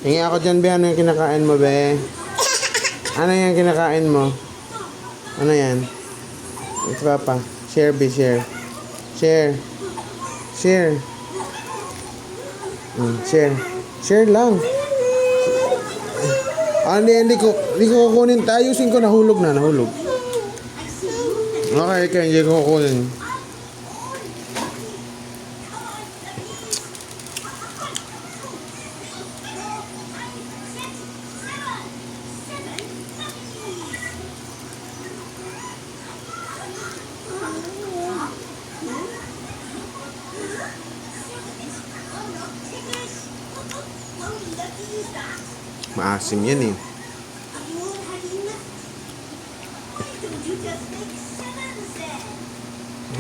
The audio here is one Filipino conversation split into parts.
Hingi ako dyan, be. Ano yung kinakain mo, be? Ano yung kinakain mo? Ano yan? Ito, Papa. Share, be. Share. Share. Share. Share. Share lang. Hindi ko kukunin. Ayusin ko. Nahulog na. Nahulog. Okay, hindi ko kukunin. Maasim yan eh.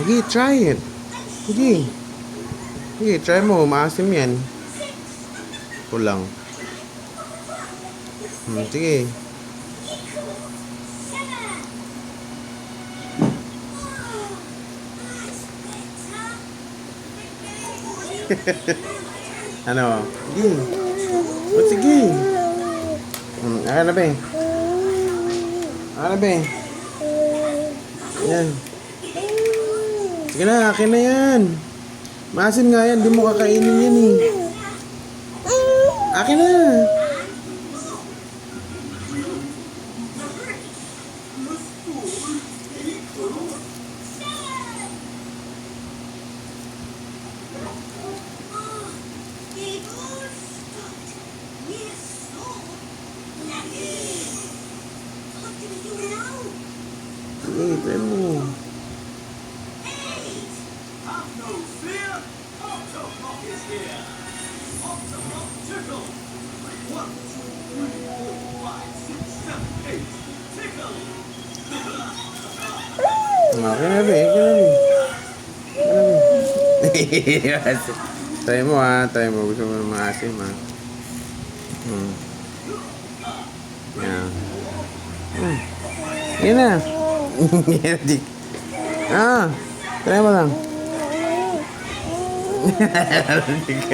Sige, try it. Sige. Sige, try mo. Maasim yan. Kulang. Sige. Ano? Sige. O sige. Akin na, be. Akin na, be. Yan. Sige na, akin na yan. Maasim nga yan. Di mo kakainin yan eh. Akin na. Sige, try mo. Okay na, be. Okay na, be. Try mo, ha. Try mo. Gusto mo na maasim, ha. Yan. Yan na. Try mo lang. Hindi ka